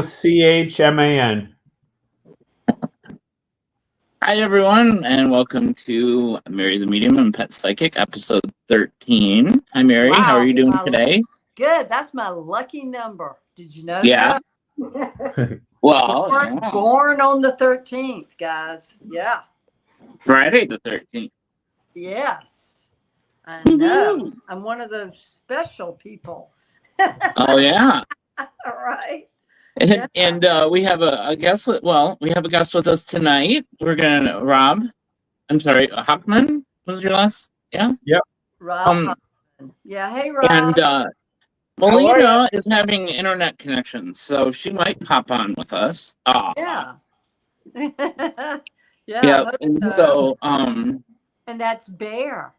CHMAN. Hi, everyone, and welcome to Mary the Medium and Pet Psychic, episode 13. Hi, Mary. Wow, How are you doing today? Good. That's my lucky number. Did you know Yeah. that? Well, Born on the 13th, guys. Yeah. Friday the 13th. Yes. I know. I'm one of those special people. Oh, yeah. All right. And we have a guest. We have a guest with us tonight. We're gonna Hockman was your last. Yeah. Yep. Rob Hockman. Yeah. Hey, Rob. And Melina is having internet connections, so she might pop on with us. Yeah. Yeah. And so and that's Bear.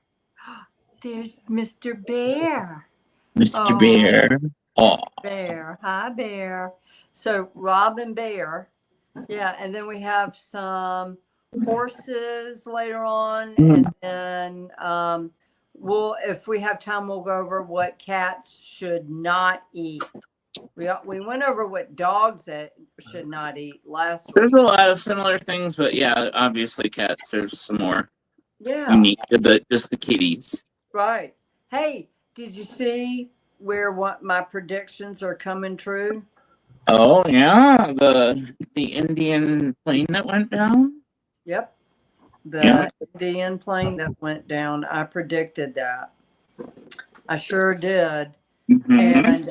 There's Mr. Bear. Mr. Bear. Oh. Bear. Hi, Bear. So Rob and Bear. Yeah. And then we have some horses later on. And then if we have time, we'll go over what cats should not eat. We went over what dogs should not eat last week. There's a lot of similar things, but yeah, obviously cats. There's some more unique to just the kitties. Right. Hey, did you see where my predictions are coming true? Oh yeah, the Indian plane that went down. Yep. The Indian plane that went down. I predicted that. I sure did. And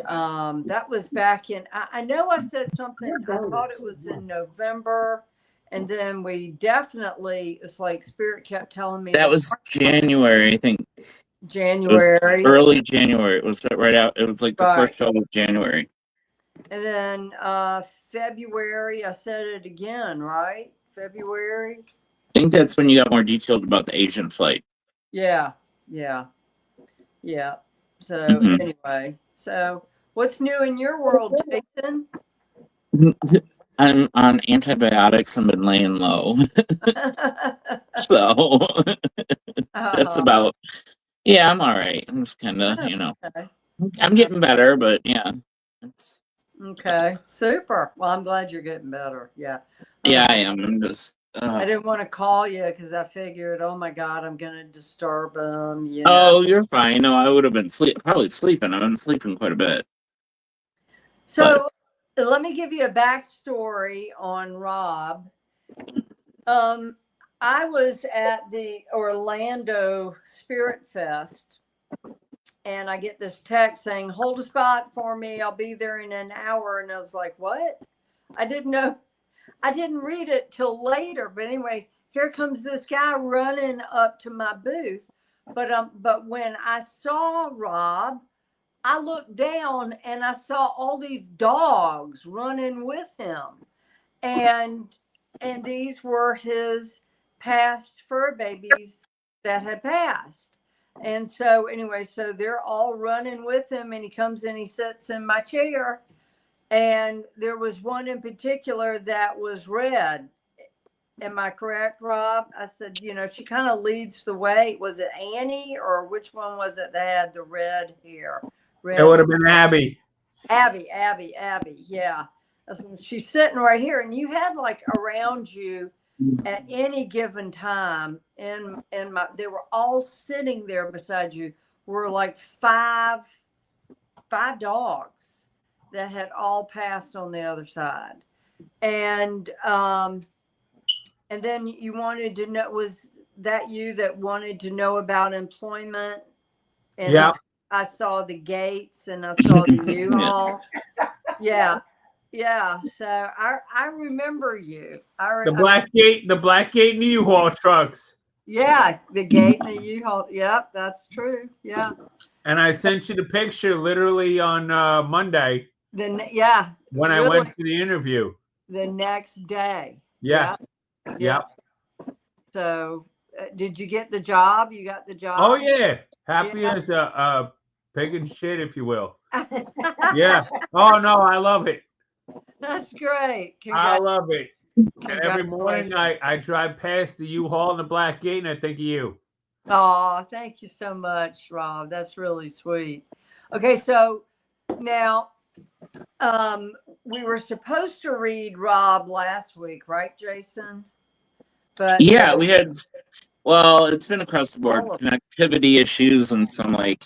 that was back in, I know I said something, I thought it was in November. And then we definitely, it's like Spirit kept telling me. That was January, I think. January. Early January. It was right out. It was like the first show of January. And then February, I said it again, right? February. I think that's when you got more detailed about the Asian flight. Yeah. So anyway, so what's new in your world, Jason? I'm on antibiotics and been laying low. So that's about. Yeah, I'm all right. I'm just kind of, I'm getting better, but yeah. Okay, super. Well, I'm glad you're getting better. Yeah. Yeah, I am. I'm just. I didn't want to call you because I figured, oh my God, I'm going to disturb them. Oh, you're fine. No, I would have been probably sleeping. I've been sleeping quite a bit. So let me give you a backstory on Rob. I was at the Orlando Spirit Fest, and I get this text saying, hold a spot for me. I'll be there in an hour. And I was like, what? I didn't know. I didn't read it till later. But anyway, here comes this guy running up to my booth. But when I saw Rob, I looked down and I saw all these dogs running with him. And these were his past fur babies that had passed. And so anyway, so they're all running with him, and he comes in, he sits in my chair, and there was one in particular that was red. Am I correct, Rob? I said, she kind of leads the way. Was it Annie, or which one was it that had the red hair? It would have been Abby. Abby. Yeah. She's sitting right here, and you had like around you at any given time they were all sitting there beside you were like five dogs that had all passed on the other side. And then you wanted to know, was that you that wanted to know about employment? And yeah. I saw the gates and I saw the U-Haul. Yeah. So I remember you. The Black Gate and the U-Haul trucks. Yeah, the gate and the U-Haul. Yep, that's true. Yeah. And I sent you the picture literally on Monday. When I went to the interview. The next day. Yeah. Yep. So, did you get the job? You got the job? Oh yeah, happy as a pig and shit, if you will. Yeah. Oh no, I love it. That's great. I love it. And every morning I drive past the U-Haul and the Black Gate and I think of you. Oh, thank you so much, Rob. That's really sweet. Okay, so now we were supposed to read Rob last week, right, Jason? But Yeah, we had. Well, it's been across the board, All of- connectivity issues and some like,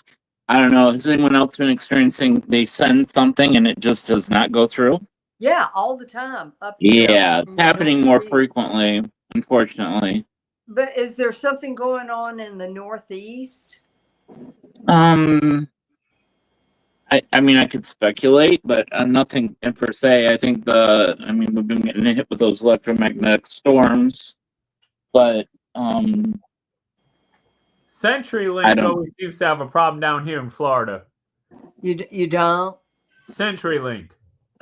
I don't know. Has anyone else been experiencing they send something and it just does not go through? yeah, all the time up here. Yeah, it's happening more frequently, unfortunately. But is there something going on in the Northeast? I mean, I could speculate, but nothing per se. I think we've been getting hit with those electromagnetic storms, but I CenturyLink don't- always seems to have a problem down here in Florida. You don't? CenturyLink.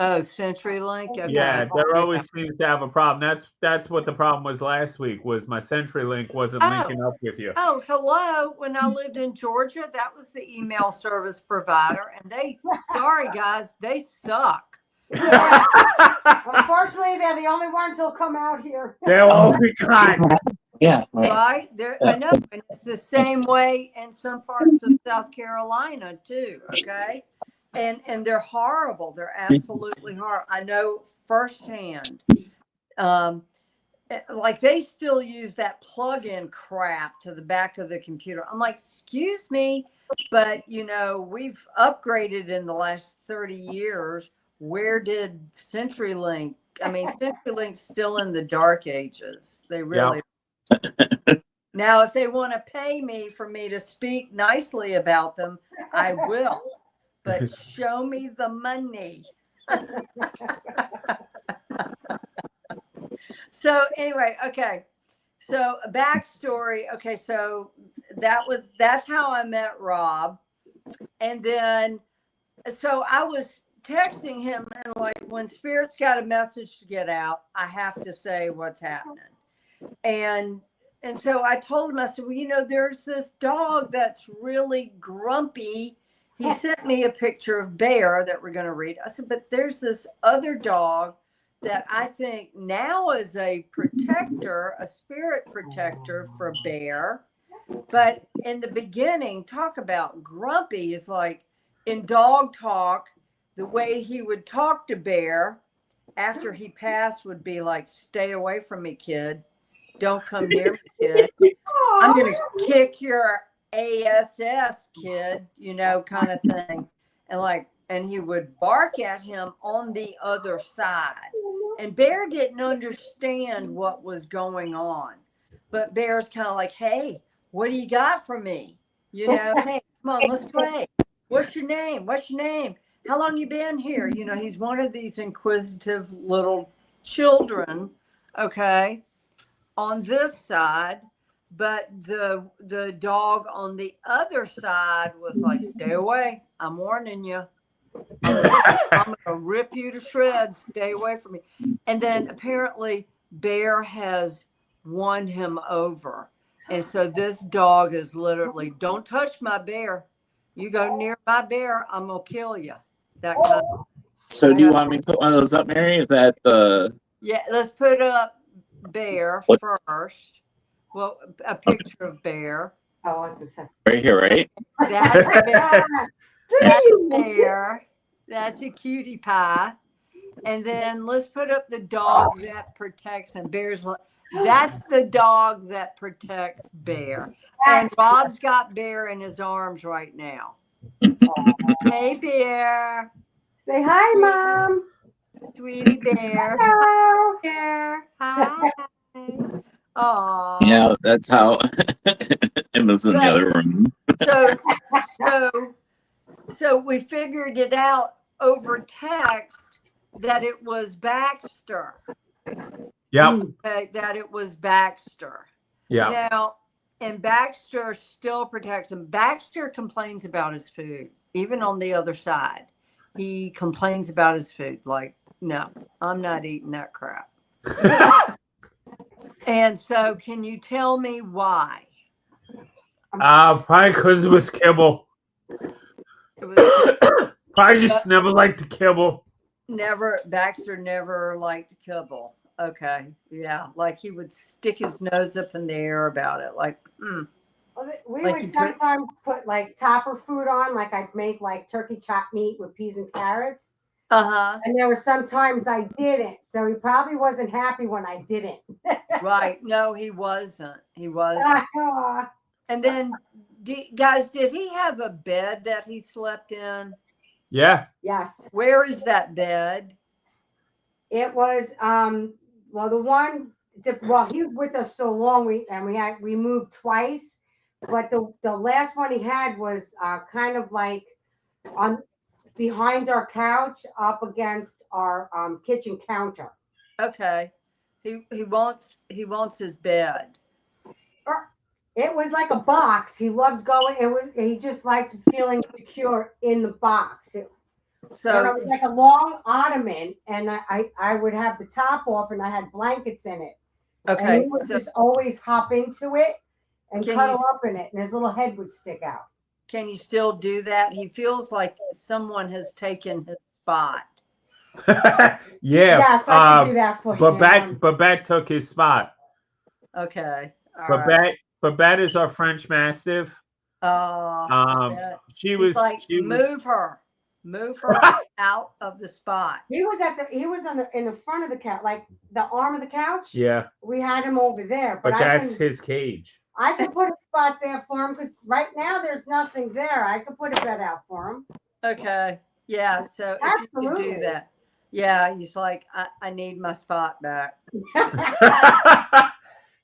Oh, CenturyLink. Okay. Yeah, there always seems to have a problem. That's what the problem was last week. Was my CenturyLink wasn't linking up with you. Oh, hello. When I lived in Georgia, that was the email service provider, and sorry guys, they suck. Unfortunately, they're the only ones who'll come out here. They're all we got. Yeah, right. Right? I know, and it's the same way in some parts of South Carolina too. Okay, and they're horrible. They're absolutely horrible. I know firsthand. Like they still use that plug-in crap to the back of the computer. I'm like, excuse me, but we've upgraded in the last 30 years. Where did CenturyLink? I mean, CenturyLink's still in the dark ages. They really. Now, if they want to pay me for me to speak nicely about them, I will. But show me the money. So anyway, okay. So a backstory. Okay, so that's how I met Rob. And then so I was texting him, and like when Spirit's got a message to get out, I have to say what's happening. And so I told him, I said, well, there's this dog that's really grumpy. He sent me a picture of Bear that we're going to read. I said, but there's this other dog that I think now is a protector, a spirit protector for Bear. But in the beginning, talk about grumpy is like in dog talk, the way he would talk to Bear after he passed would be like, stay away from me, kid. Don't come near me, kid. I'm going to kick your ass, kid, kind of thing. And he would bark at him on the other side. And Bear didn't understand what was going on. But Bear's kind of like, hey, what do you got for me? Hey, come on, let's play. What's your name? What's your name? How long you been here? He's one of these inquisitive little children, okay, on this side. But the dog on the other side was like, stay away. I'm warning you. I'm going to rip you to shreds. Stay away from me. And then apparently Bear has won him over. And so this dog is literally, don't touch my Bear. You go near my Bear, I'm going to kill you. That kind of. So do you want me to put one of those up, Mary? Is that the... Yeah, let's put up Bear first. Well, a picture of Bear. Oh, what's the second? Right here, right? That's Bear. That's Bear. That's a cutie pie. And then let's put up the dog that protects him. That's the dog that protects Bear. And Rob's got Bear in his arms right now. Hey, Bear. Say hi, Mom. Sweetie Bear. Hello. Bear. Hi. Oh. Yeah, that's how it was in the other room. So we figured it out over text that it was Baxter. Yep. That it was Baxter. Yeah. Now, and Baxter still protects him. Baxter complains about his food, even on the other side. He complains about his food. Like, no, I'm not eating that crap. And so, can you tell me why? Probably because it was kibble. It was Probably just never liked the kibble. Baxter never liked kibble. Okay. Yeah. Like he would stick his nose up in the air about it. Like, Well, we Like would you put- sometimes put like topper food on, like I'd make like turkey chopped meat with peas and carrots. Uh-huh. And there were some times I didn't. So he probably wasn't happy when I didn't. Right. No, he wasn't. He wasn't. And then, guys, did he have a bed that he slept in? Yeah. Yes. Where is that bed? It was well, the one, well, he was with us so long, we moved twice, but the last one he had was kind of like on behind our couch up against our kitchen counter. Okay. He wants his bed. It was like a box. He loved going. He just liked feeling secure in the box. And it So was like a long ottoman, and I would have the top off, and I had blankets in it. And okay. he would So just always hop into it and Can cuddle you- up in it, and his little head would stick out. can you still do that? He feels like someone has taken his spot. Yeah. Yes, I can do that for him. Babette took his spot. Okay. All right. Babette is our French Mastiff. Babette. She He's was like, she was move her out of the spot. He was in the front of the couch, like the arm of the couch. yeah, We had him over there, but that's his cage. I could put a spot there for him because right now there's nothing there. I could put a bed out for him. Okay. Yeah. So if you could do Absolutely. that. Yeah. He's like, I need my spot back.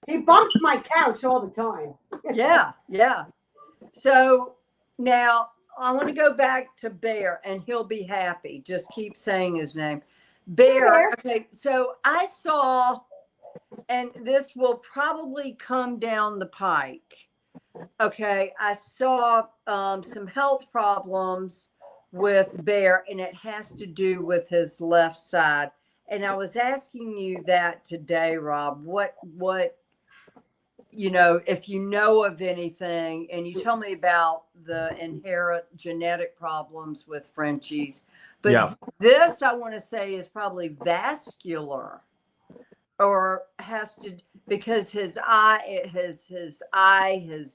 He bumps my couch all the time. Yeah. Yeah. So now I want to go back to Bear and he'll be happy. Just keep saying his name. Bear. Okay. So I saw, and this will probably come down the pike. Okay. I saw some health problems with Bear, and it has to do with his left side. And I was asking you that today, Rob. What if you know of anything, and you tell me about the inherent genetic problems with Frenchies. But Yeah. this, I want to say, is probably vascular, or has to, because his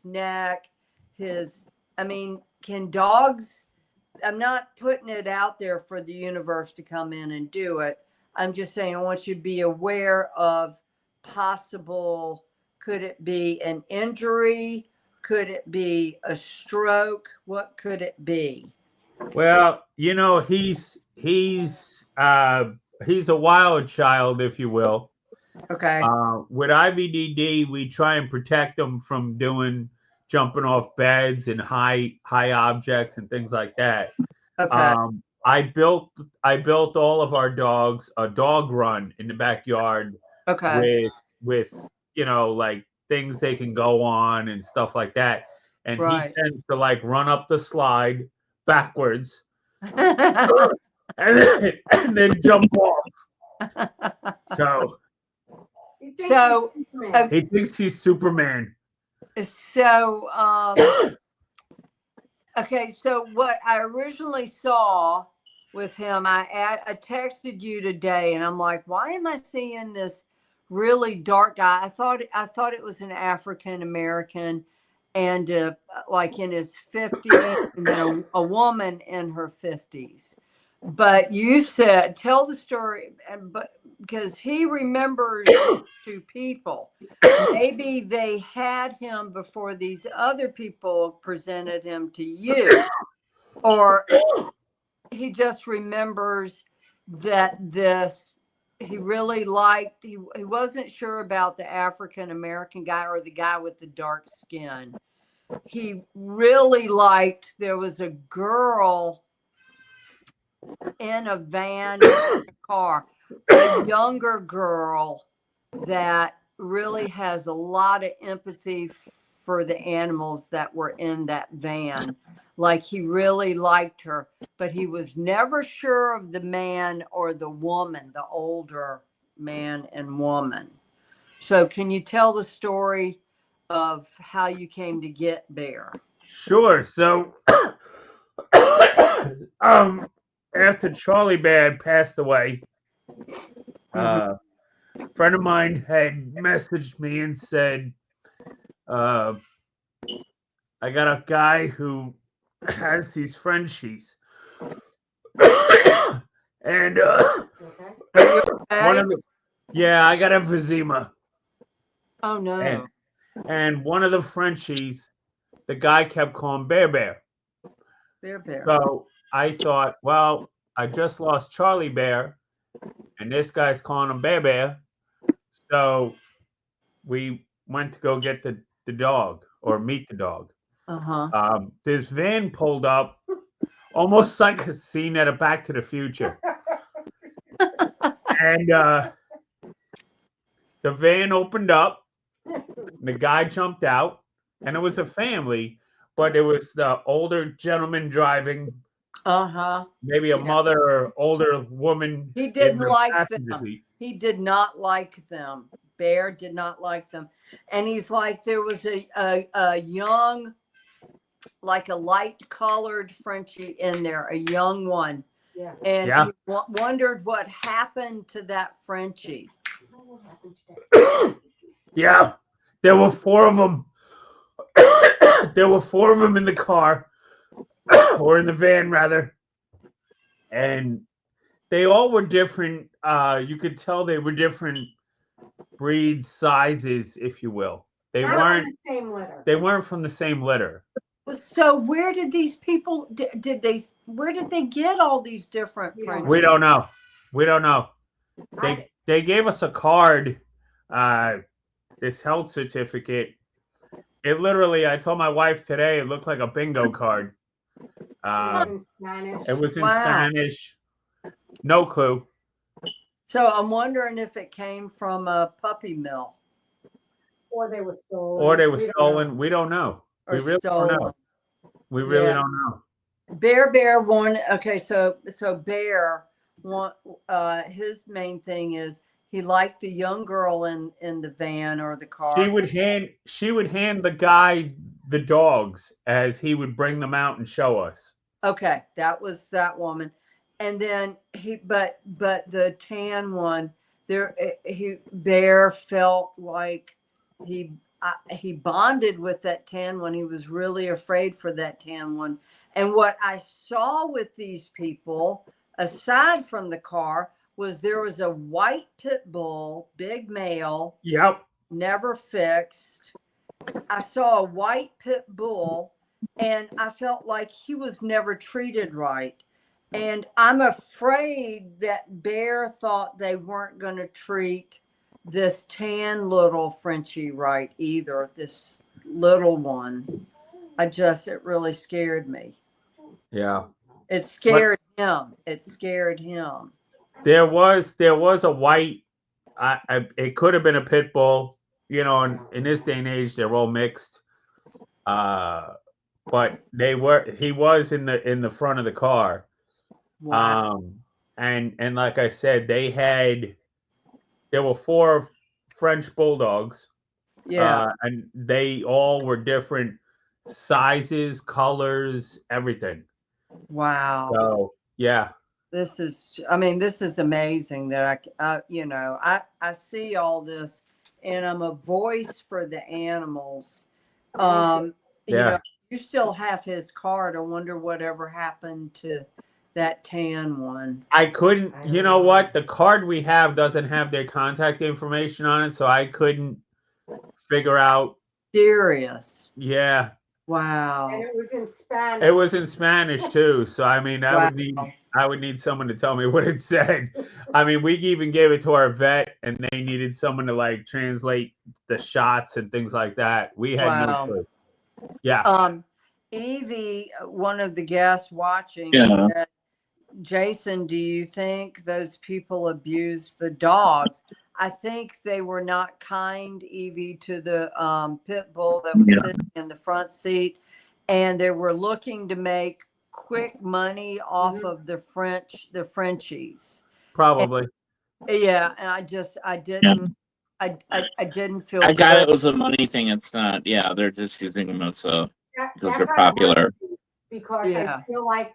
neck, can dogs, I'm not putting it out there for the universe to come in and do it. I'm just saying, I want you to be aware of possible, could it be an injury? Could it be a stroke? What could it be? Well, he's a wild child, if you will. Okay. With IVDD, we try and protect them from jumping off beds and high objects and things like that. Okay. I built all of our dogs a dog run in the backyard Okay. with like things they can go on and stuff like that. And Right. he tends to like run up the slide backwards and then jump off. So he thinks he's Superman. So, okay. So what I originally saw with him, I texted you today, and I'm like, why am I seeing this really dark guy? I thought it was an African American, and like in his 50s, and then a woman in her 50s. But you said, tell the story, but because he remembers two people, maybe they had him before these other people presented him to you, or he just remembers that he really liked, he wasn't sure about the African American guy or the guy with the dark skin. He really liked, there was a girl in a van, in a car, a younger girl that really has a lot of empathy for the animals that were in that van. Like, he really liked her, but he was never sure of the man or the woman, the older man and woman. So can you tell the story of how you came to get Bear? Sure. So after Charlie Bad passed away, a friend of mine had messaged me and said, I got a guy who has these Frenchies. And Okay. Are you one okay? of the, yeah, I got emphysema. Oh no. And one of the Frenchies, the guy kept calling Bear. Bear. So I thought, well, I just lost Charlie Bear, and this guy's calling him Bear. So we went to go get the dog or meet the dog. Uh-huh. This van pulled up, almost like a scene at a Back to the Future. And the van opened up, the guy jumped out, and it was a family, but it was the older gentleman driving, Uh-huh. maybe a Yeah. mother or older woman He in didn't the like passenger them. seat. He did not like them. Bear did not like them. And he's like, there was a young, like a light colored Frenchie in there, a young one. Yeah. And Yeah. he wondered what happened to that Frenchie. Yeah, there were 4 of them. There were 4 of them in the car, or in the van rather, and they all were different. You could tell they were different breeds, sizes, if you will. They Not weren't. the same litter. They weren't from the same litter. So where did these people where did they get all these different We don't Frenchies? We don't know. We don't know. I- They gave us a card, this health certificate. It literally, I told my wife today, it looked like a bingo card. it was in Spanish. It was in Wow. Spanish. No clue. So I'm wondering if it came from a puppy mill Or they were stolen. Or they were We don't know. stolen. We don't know. or We really stolen. don't know. We really Yeah. don't know. Bear one. Okay, so Bear one. His main thing is he liked the young girl in the van or the car. She would hand the guy the dogs as he would bring them out and show us. Okay, that was that woman, and then but the tan one there. Bear felt like he bonded with that tan one. He was really afraid for that tan one. And what I saw with these people, aside from the car, was there was a white pit bull, big male, Yep. never fixed. I saw a white pit bull, and I felt like he was never treated right. And I'm afraid that Bear thought they weren't going to treat this tan little Frenchie right either, this little one. It really scared me. Yeah. It scared him. It scared him. There was a white. It could have been a pit bull. You know, in this day and age, they're all mixed. But he was in the front of the car. Wow. And like I said, there were 4 French bulldogs. Yeah. And they all were different sizes, colors, everything. Wow. So yeah. This is amazing that I see all this, and I'm a voice for the animals. You know, you still have his card. I wonder whatever happened to that tan one. I couldn't, you know what? The card we have doesn't have their contact information on it, so I couldn't figure out. Serious. Yeah. Wow. And it was in Spanish. It was in Spanish too. So I mean, Wow. I would need someone to tell me what it said. I mean, we even gave it to our vet, and they needed someone to like translate the shots and things like that. We had Wow. no clue. Yeah. Evie, one of the guests watching, Yeah. said, Jason, do you think those people abused the dogs? I think they were not kind, Evie, to the pit bull that was sitting in the front seat, and they were looking to make quick money off of the Frenchies. Probably. Yeah, and I didn't feel. I got good. it was a money thing. It's not. Yeah, they're just using them as a That because they're got popular. worried Because Yeah. I feel like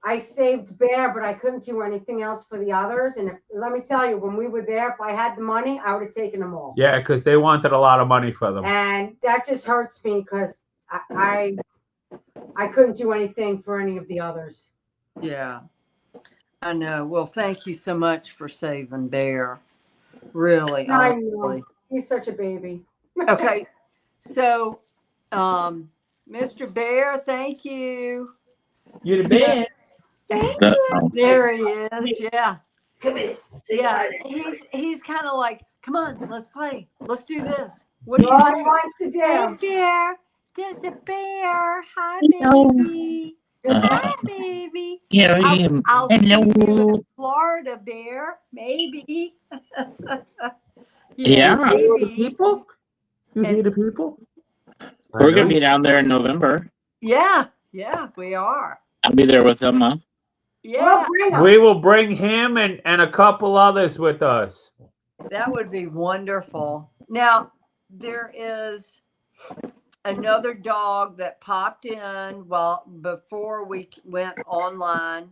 I saved Bear, but I couldn't do anything else for the others. And let me tell you, when we were there, if I had the money, I would have taken them all. Yeah, because they wanted a lot of money for them. And that just hurts me because I couldn't do anything for any of the others. Yeah. I know. Well, thank you so much for saving Bear. Really, I know. honestly. He's such a baby. Okay. So, Mr. Bear, thank you. You're the man. There he is. Yeah. Come here. Yeah. He's kind of like, come on, let's play. Let's do this. What do All you he do? wants to Hey, do. Bear. There's a bear. Hi, Hello. baby. Hi, baby. Here I am. I'll see you Hello. in Florida, Bear. Maybe. Yeah. You hear the maybe. people? You And- hear the people? We're gonna be down there in November. Yeah, we are. I'll be there with Emma. Yeah, Well, bring him. We will bring him and a couple others with us. that would be wonderful. Now, there is another dog that popped in before we went online,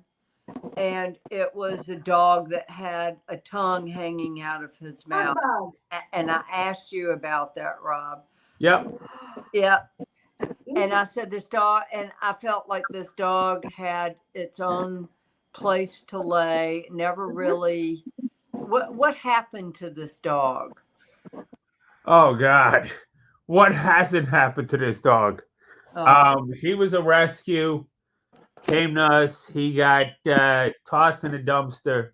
and it was a dog that had a tongue hanging out of his mouth. Humbug. And I asked you about that, Rob. Yep. Yeah. And I said this dog, and I felt like this dog had its own place to lay. Never really. What happened to this dog? Oh God. What hasn't happened to this dog? He was a rescue. Came to us. He got tossed in a dumpster.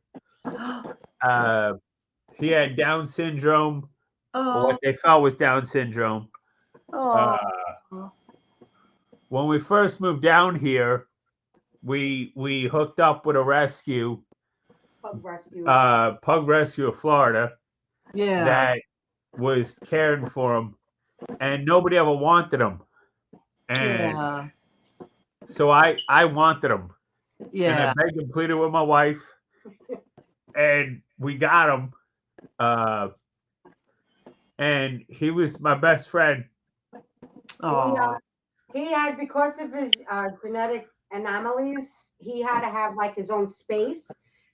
He had Down syndrome, or Oh, what they felt was Down syndrome. oh, When we first moved down here, we hooked up with a rescue, Pug rescue. Pug Rescue of Florida, yeah. that was caring for him, and nobody ever wanted him. And Yeah. so I wanted him. Yeah. And I begged and pleaded with my wife, and we got him. And he was my best friend. Oh, He had, because of his genetic anomalies, he had to have like his own space.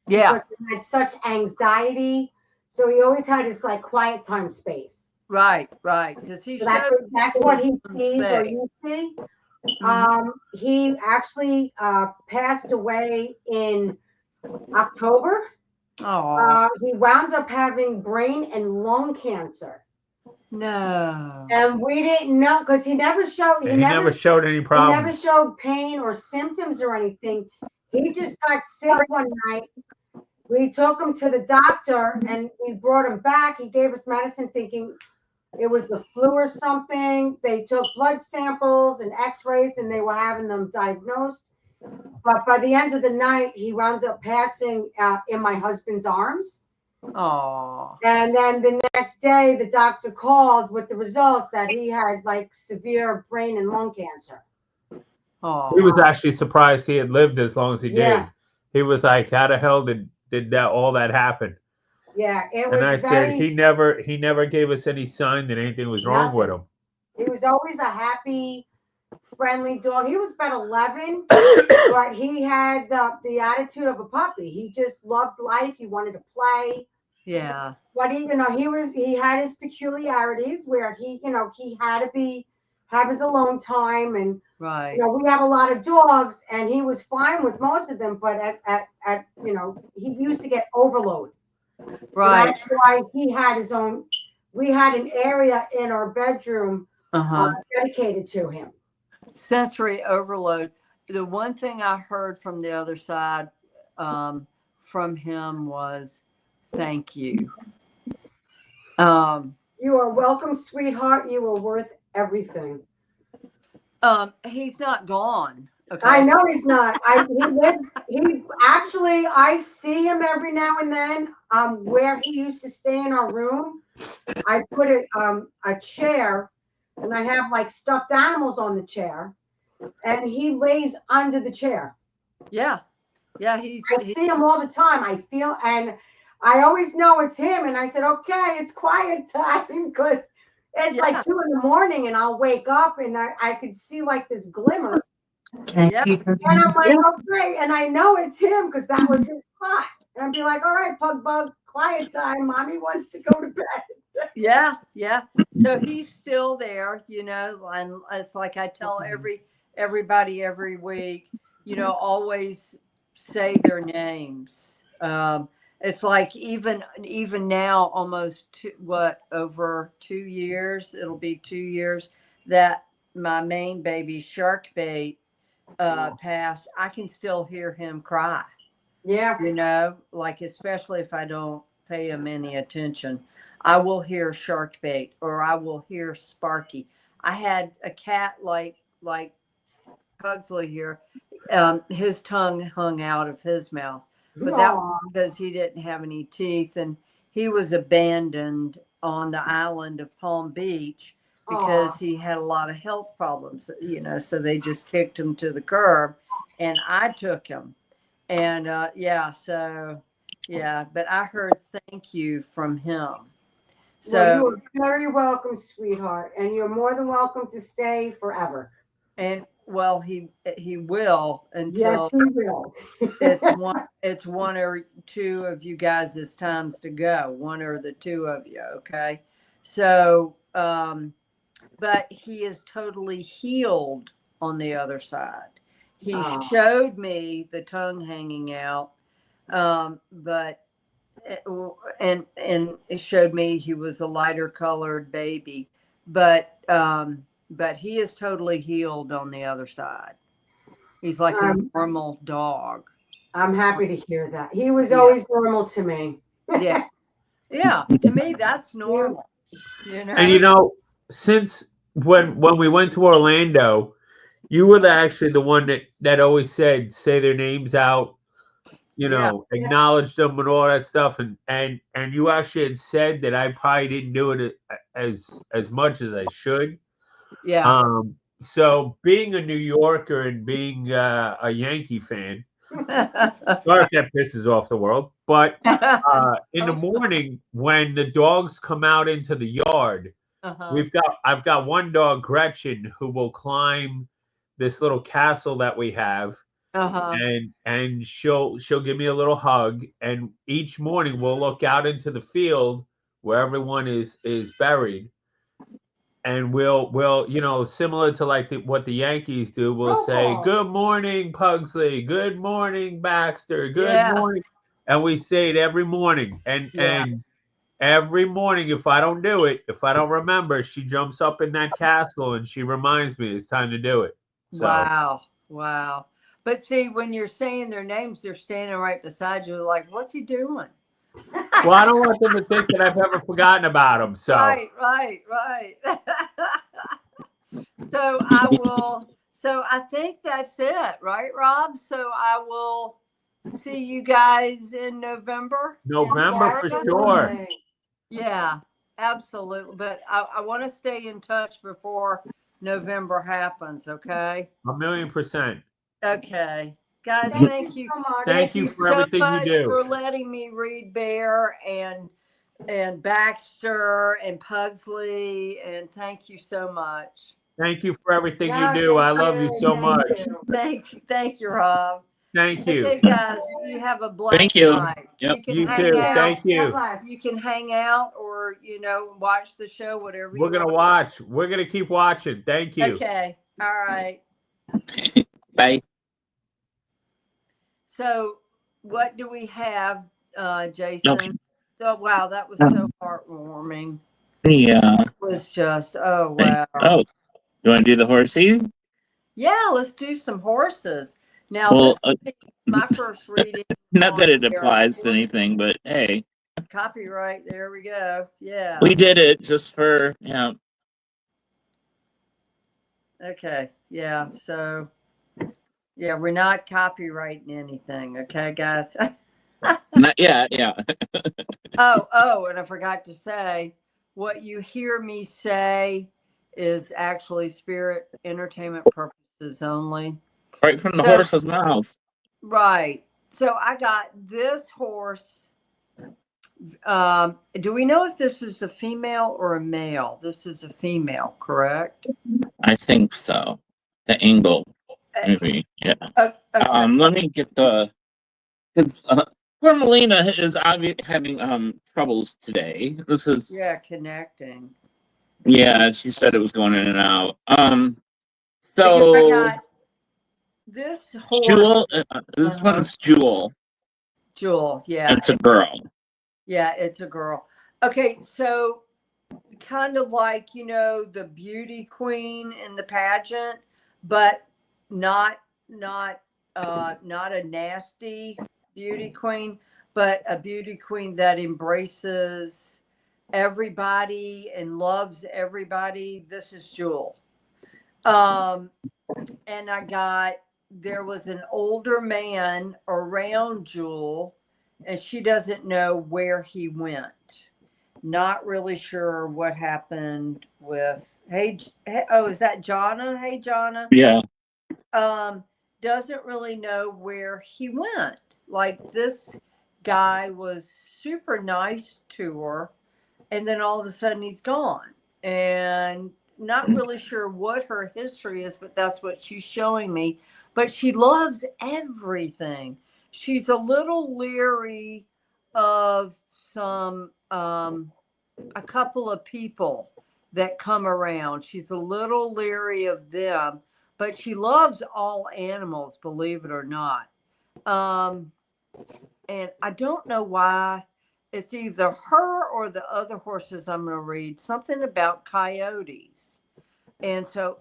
yeah. Because he had such anxiety. So he always had his like quiet time space. Right. Because he So showed that's what he some sees or space. you see. He actually passed away in October. Oh, He wound up having brain and lung cancer. no. And we didn't know because he never showed And he never showed any he problems. never showed pain or symptoms or anything. He just got sick one night. We took him to the doctor and we brought him back. He gave us medicine thinking it was the flu or something. They took blood samples and x-rays and they were having them diagnosed. But by the end of the night, he wound up passing in my husband's arms. Oh, And then the next day, the doctor called with the results that he had like severe brain and lung cancer. oh. He was actually surprised he had lived as long as he Yeah. did. He was like, "How the hell did that all that happen?" Yeah, it was And I said, very, he never gave us any sign that anything was wrong with him. he was always a happy, friendly dog. He was about 11, but he had the attitude of a puppy. He just loved life. He wanted to play. Yeah. But he had his peculiarities where he had to have his alone time. And Right. we have a lot of dogs and he was fine with most of them, but at he used to get overload. Right. So that's why he had his own. We had an area in our bedroom Uh-huh. dedicated to him. Sensory overload. The one thing I heard from the other side from him was thank you. You are welcome, sweetheart. You are worth everything. He's not gone. Okay. I know he's not. I see him every now and then. Where he used to stay in our room, I put a chair, and I have like stuffed animals on the chair, and he lays under the chair. Yeah. Yeah. I see him all the time. I feel, and I always know it's him. And I said, okay, it's quiet time because it's like 2 a.m. and I'll wake up and I could see like this glimmer. Yeah. And I'm like, okay. And I know it's him because that was his spot. And I'd be like, all right, Pug Bug, quiet time. Mommy wants to go to bed. Yeah. So he's still there, and it's like I tell everybody every week, always say their names. It's like even now, almost over 2 years. It'll be 2 years that my main baby Sharkbait passed. I can still hear him cry. Yeah. You know, like especially if I don't pay him any attention, I will hear Sharkbait or I will hear Sparky. I had a cat like Pugsley here. His tongue hung out of his mouth, but that was because he didn't have any teeth, and he was abandoned on the island of Palm Beach because he had a lot of health problems, you know, so they just kicked him to the curb, and I took him. And but I heard thank you from him. So well, you are very welcome, sweetheart, and you're more than welcome to stay forever. And well, he will until yes, he will. it's one or two of you guys' times to go. One or the two of you, okay? So, but he is totally healed on the other side. He showed me the tongue hanging out, but it showed me he was a lighter colored baby, but he is totally healed on the other side. He's like a normal dog. I'm happy to hear that. He was always normal to me. Yeah. To me, that's normal. You know. And you know, since when we went to Orlando, you were actually the one that always said, say their names out, you know, acknowledge them and all that stuff. And you actually had said that I probably didn't do it as much as I should. Yeah. So being a New Yorker and being a Yankee fan, sorry if that pisses off the world, but in the morning when the dogs come out into the yard, I've got one dog, Gretchen, who will climb this little castle that we have, and she'll give me a little hug, and each morning we'll look out into the field where everyone is buried, and we'll you know, similar to like what the Yankees do, we'll say good morning Pugsley, good morning Baxter, good morning, and we say it every morning, and every morning, if I don't do it, if I don't remember, she jumps up in that castle and she reminds me it's time to do it. So. Wow. But see, when you're saying their names, they're standing right beside you like, what's he doing? Well, I don't want them to think that I've ever forgotten about them. So. Right. So I think that's it, right, Rob? So I will see you guys in November. November for sure. Yeah, absolutely. But I want to stay in touch before November happens, okay? 1,000,000%. Okay. Guys, thank you. Thank you for everything you do. For letting me read Bear and Baxter and Pugsley, and thank you so much. Thank you for everything you do. I love you so much. Thank you, Rob. Thank you. Okay, guys, you have a blessed Thank you. night. Yep. You too. Thank you. You can hang out or, you know, watch the show, whatever We're going to watch. We're going to keep watching. Thank you. Okay. All right. Bye. So what do we have, Jason? Okay. Oh, wow, that was so heartwarming. Yeah. It was just, oh, wow. Oh, you want to do the horsey? Yeah, let's do some horses. Now, Well, this is my first reading. Not that it applies to anything, but hey. Copyright, there we go. Yeah. We did it just for, you know. Okay, yeah, so, yeah, we're not copyrighting anything, okay, guys? Yeah. Oh, and I forgot to say, what you hear me say is actually spirit entertainment purposes only. Right from the horse's mouth. Right. So I got this horse. Do we know if this is a female or a male? This is a female, correct? I think so. The angle, maybe. Yeah. Okay. Let me get the. Because poor Melina is having troubles today. This is. Connecting. Yeah, she said it was going in and out. Because So. this horse, Jewel. This Uh-huh. one's Jewel. Jewel, yeah, It's a girl. yeah, it's a girl. Okay, so kind of like, the beauty queen in the pageant, but not not a nasty beauty queen, but a beauty queen that embraces everybody and loves everybody. This is Jewel. And there was an older man around Jewel, and she doesn't know where he went. Not really sure what happened with, oh, is that Jonna? Hey, Jonna. Yeah. Doesn't really know where he went. Like, this guy was super nice to her, and then all of a sudden he's gone. And not really sure what her history is, but that's what she's showing me. But she loves everything. She's a little leery of a couple of people that come around. She's a little leery of them, but she loves all animals, believe it or not. And I don't know why. It's either her or the other horses I'm going to read, something about coyotes. And so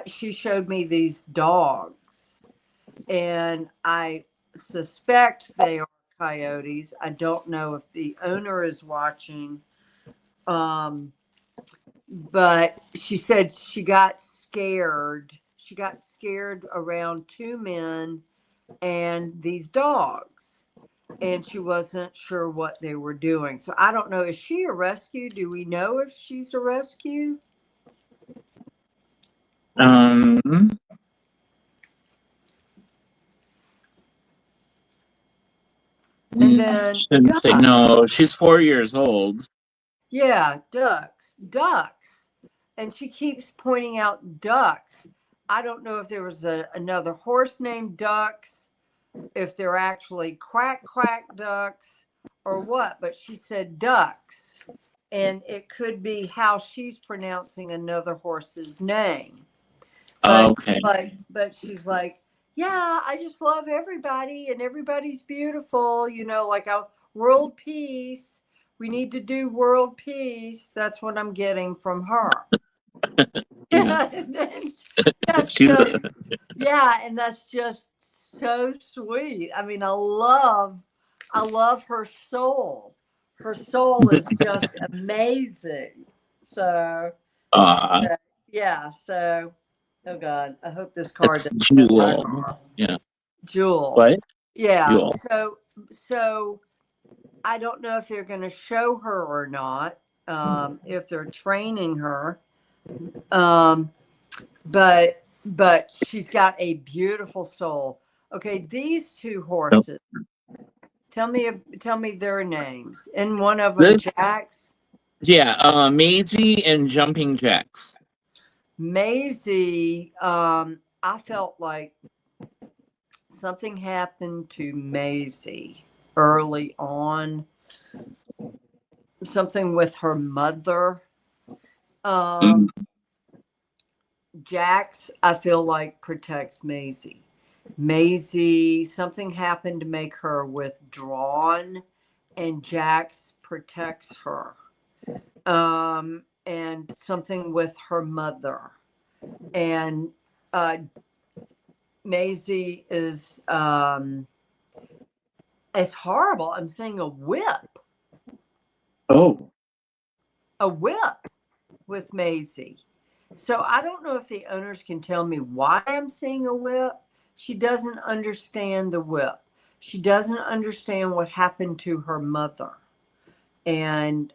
she showed me these dogs, and I suspect they are coyotes. I don't know if the owner is watching. But she said she got scared. She got scared around two men and these dogs, and she wasn't sure what they were doing. So I don't know. Is she a rescue? Do we know if she's a rescue? Um. And then Shouldn't say ducks. no. She's 4 years old. Yeah, ducks. And she keeps pointing out ducks. I don't know if there was another horse named Ducks, if they're actually quack ducks or what, but she said ducks. And it could be how she's pronouncing another horse's name. But, Okay. but she's like, yeah, I just love everybody and everybody's beautiful, like a world peace. We need to do world peace. That's what I'm getting from her. Yeah. That's just, yeah, and that's just so sweet. I mean, I love her soul. Her soul is just amazing. So yeah, so oh God, I hope this card It's Jewel. Yeah. Jewel. What? Yeah. Jewel. So I don't know if they're going to show her or not, if they're training her. But she's got a beautiful soul. Okay, these two horses. Tell me their names. And one of them, Jax. Yeah, Maisie and Jumping Jacks. Maisie, I felt like something happened to Maisie early on. Something with her mother. Jax, I feel like, protects Maisie. Maisie, something happened to make her withdrawn, and Jax protects her. And something with her mother. And Maisie is, it's horrible. I'm saying a whip. Oh. A whip with Maisie. So I don't know if the owners can tell me why I'm seeing a whip. She doesn't understand the whip. She doesn't understand what happened to her mother. And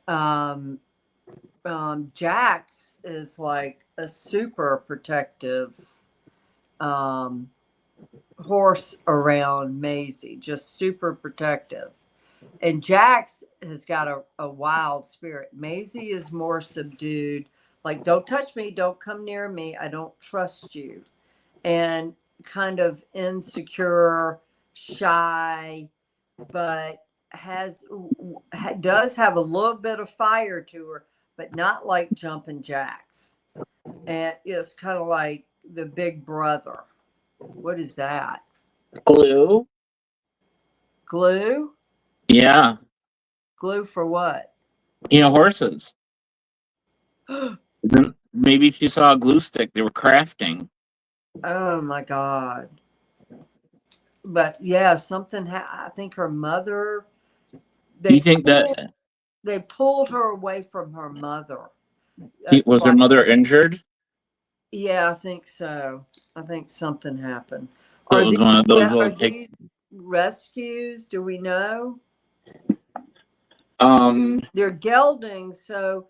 Jax is like a super protective horse around Maisie, just super protective. And Jax has got a wild spirit. Maisie is more subdued. Like, don't touch me, don't come near me, I don't trust you. And kind of insecure, shy, but does have a little bit of fire to her, but not like Jumping Jacks. And it's kind of like the big brother. What is that? Glue? Glue? Yeah. Glue for what? Horses. Then maybe she saw a glue stick they were crafting. Oh my God. But yeah, I think her mother, Do you think that they pulled her away from her mother. was her Like, mother injured? yeah, I think so. I think something happened. So it was one of those Are little these rescues? Do we know? They're geldings, so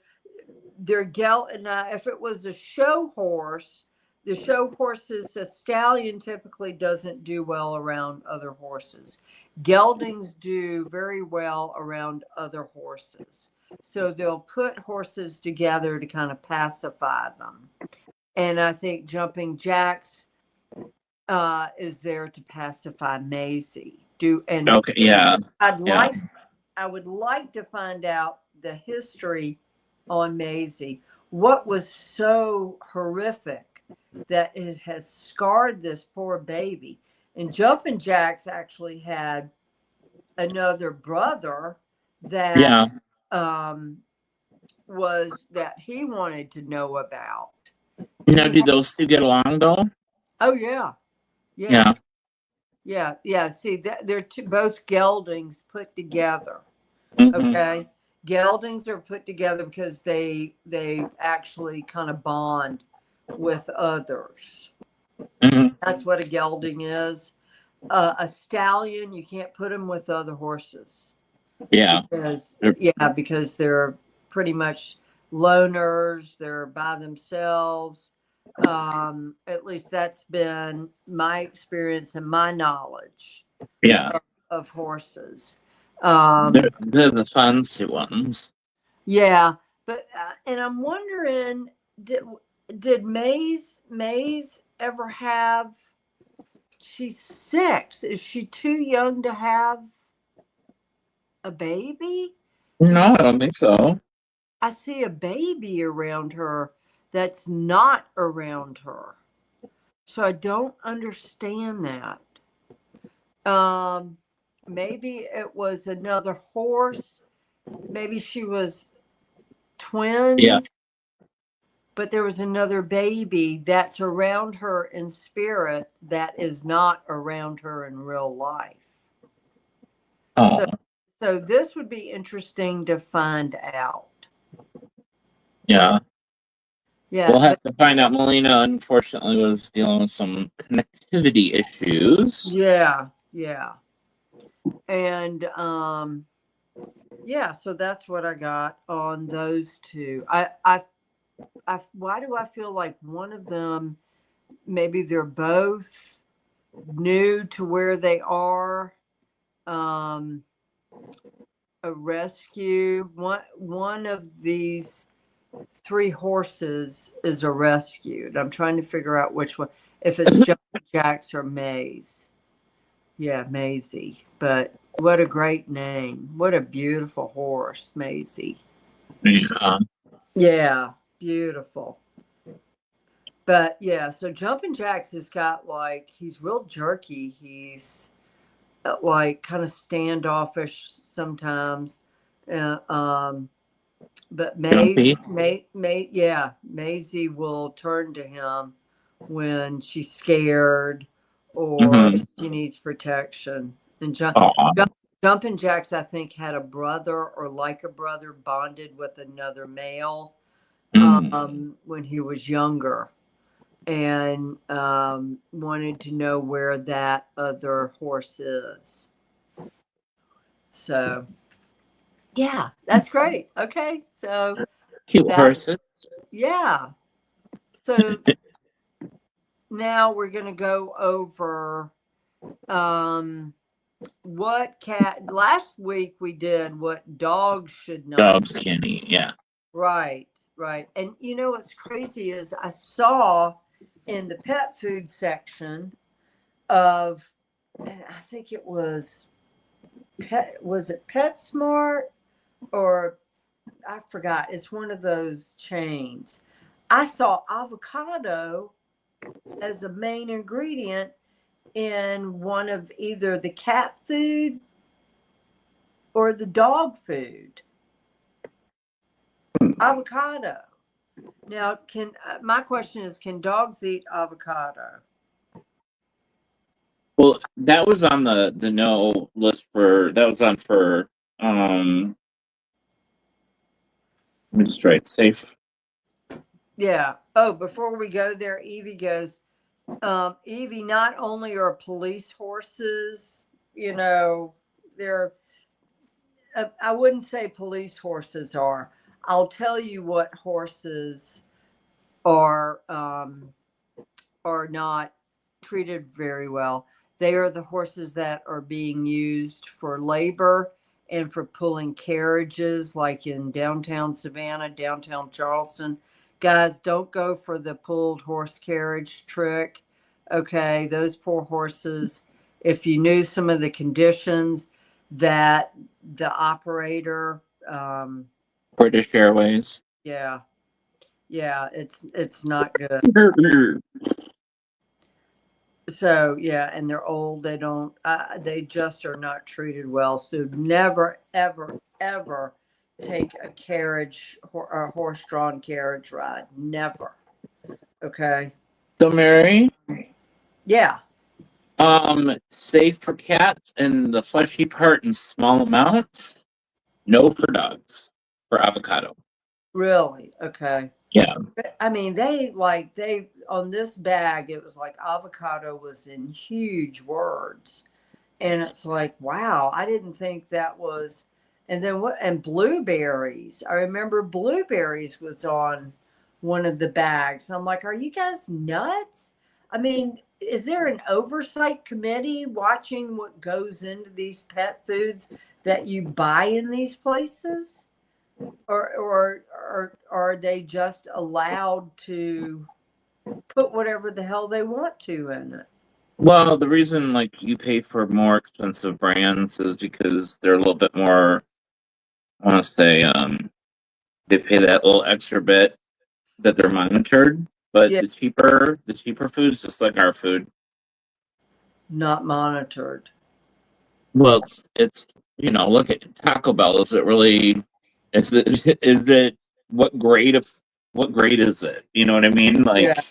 they're now if it was a show horse, the stallion typically doesn't do well around other horses. Geldings do very well around other horses. So they'll put horses together to kind of pacify them. And I think Jumping Jacks is there to pacify Maisie. okay, yeah. I would like to find out the history on Maisie. What was so horrific that it has scarred this poor baby? And Jumpin' Jacks actually had another brother that was that he wanted to know about. Now, do those two get along though? Oh yeah. See, they're both geldings put together. Mm-hmm. Okay, geldings are put together because they actually kind of bond with others. Mm-hmm. That's what a gelding is. A stallion, you can't put them with other horses. Yeah, because they're pretty much loners. They're by themselves. At least that's been my experience and my knowledge. Yeah, of horses. they're the fancy ones. Yeah, but and I'm wondering, did Maze ever have? She's 6. Is she too young to have a baby? No, I don't think so. I see a baby around her that's not around her, so I don't understand that. Maybe it was another horse. Maybe she was twins. Yeah. But there was another baby that's around her in spirit that is not around her in real life. Oh. So this would be interesting to find out. Yeah. Yeah. We'll have to find out. Melina, unfortunately, was dealing with some connectivity issues. Yeah. And so that's what I got on those two. Why do I feel like one of them, maybe they're both new to where they are, a rescue. One of these 3 horses is a rescued. I'm trying to figure out which one, if it's Jumpin' Jacks or Maze. Yeah, Maisie. But what a great name. What a beautiful horse, Maisie. Yeah, beautiful. But yeah, so Jumpin' Jacks has got he's real jerky. He's kind of standoffish sometimes. But Maisie will turn to him when she's scared or she needs protection. And Jumpin' Jacks, I think, had a brother or like a brother bonded with another male when he was younger, and wanted to know where that other horse is. So, yeah, that's great. Okay, so cute horses. Yeah. So now we're going to go over what last week we did what dogs should not. Dogs can eat, yeah. Right. And what's crazy is I saw in the pet food section and I think it was PetSmart or I forgot. It's one of those chains. I saw avocado as a main ingredient in one of either the cat food or the dog food. Avocado. Now, my question is, can dogs eat avocado? Well, that was on the no list that was on for let me just write safe. Yeah. Oh, before we go there, Evie goes, Evie, not only are police horses, they're, I wouldn't say police horses are. I'll tell you what horses are not treated very well. They are the horses that are being used for labor and for pulling carriages, like in downtown Savannah, downtown Charleston. Guys, don't go for the pulled horse carriage trick. Okay, those poor horses, if you knew some of the conditions that the operator, British Airways. yeah, it's not good. So yeah, and they're old. They just are not treated well. So never, ever, ever take a horse-drawn carriage ride. Never. Okay. So Mary, Yeah. safe for cats and the fleshy part in small amounts. No for dogs. For avocado. Really? Okay. Yeah. I mean, they on this bag, it was like avocado was in huge words. And it's like, wow, I didn't think that was. And then and blueberries. I remember blueberries was on one of the bags. I'm like, are you guys nuts? I mean, is there an oversight committee watching what goes into these pet foods that you buy in these places? Or are they just allowed to put whatever the hell they want to in it? Well, the reason like you pay for more expensive brands is because they're a little bit more, I want to say, they pay that little extra bit that they're monitored. But Yeah. the cheaper foods, just like our food, Not monitored. well, it's look at Taco Bell. Is it really? Is it what grade is it? You know what I mean? Like, Yeah.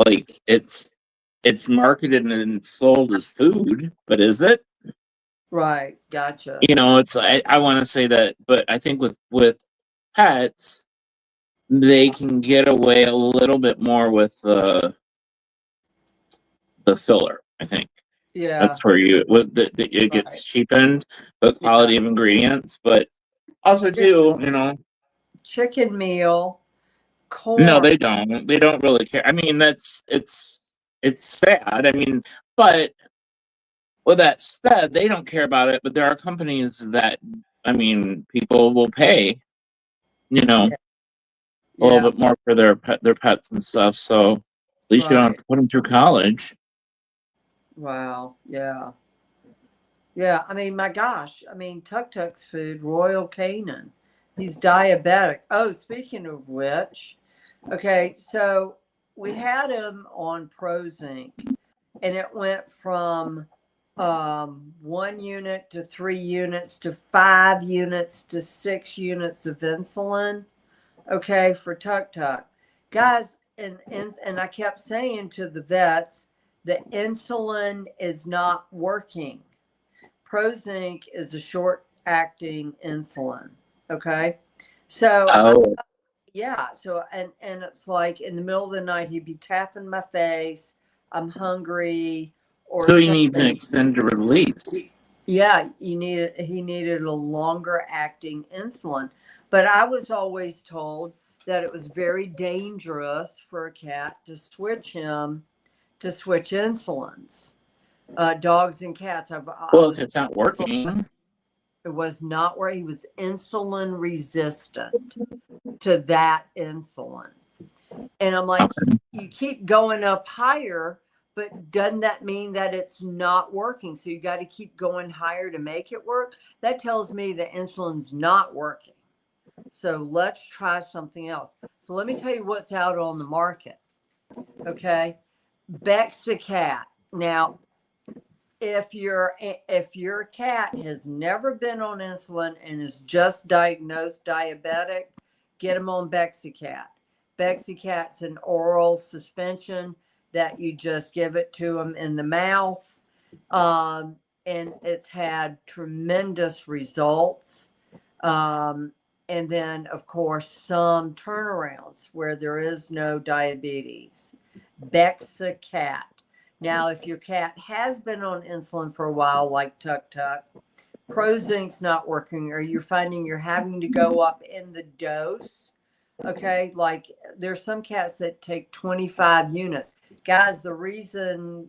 like it's marketed and sold as food, but is it? Right. Gotcha. It's I want to say that, but I think with pets, they can get away a little bit more with the filler. I think Yeah. that's where it gets Right. cheapened, the quality of ingredients, but also too, Chicken meal, corn. no, they don't. They don't really care. I mean, it's sad. I mean, but with that said, they don't care about it. But there are companies that, I mean, people will pay, a little bit more for their pets and stuff. So at least you don't have to put them through college. Wow. Yeah. Yeah. I mean, my gosh. I mean, Tuk Tuk's food, Royal Canin. He's diabetic. Oh, speaking of which, okay, so we had him on Prozinc, and it went from 1 unit to 3 units to 5 units to 6 units of insulin. Okay, for Tuk Tuk, guys, and I kept saying to the vets, the insulin is not working. Prozinc is a short-acting insulin. Okay, so yeah, so and it's like in the middle of the night he'd be tapping my face. I'm hungry. Or so he needs an extended release. Yeah, he needed a longer acting insulin. But I was always told that it was very dangerous for a cat to switch insulins. Dogs and cats. Well, if it's not working. It was not where he was insulin resistant to that insulin. And I'm like, Okay. you keep going up higher, but doesn't that mean that it's not working? So you got to keep going higher to make it work. That tells me the insulin's not working. So let's try something else. So let me tell you what's out on the market. Okay. Bexacat. Now, if your cat has never been on insulin and is just diagnosed diabetic, get them on Bexicat. Bexicat's an oral suspension that you just give it to them in the mouth. And it's had tremendous results. And then, of course, some turnarounds where there is no diabetes. Bexicat. Now, if your cat has been on insulin for a while, like Tuk Tuk, Prozinc's not working, or you're finding you're having to go up in the dose. Okay, like there's some cats that take 25 units. Guys, the reason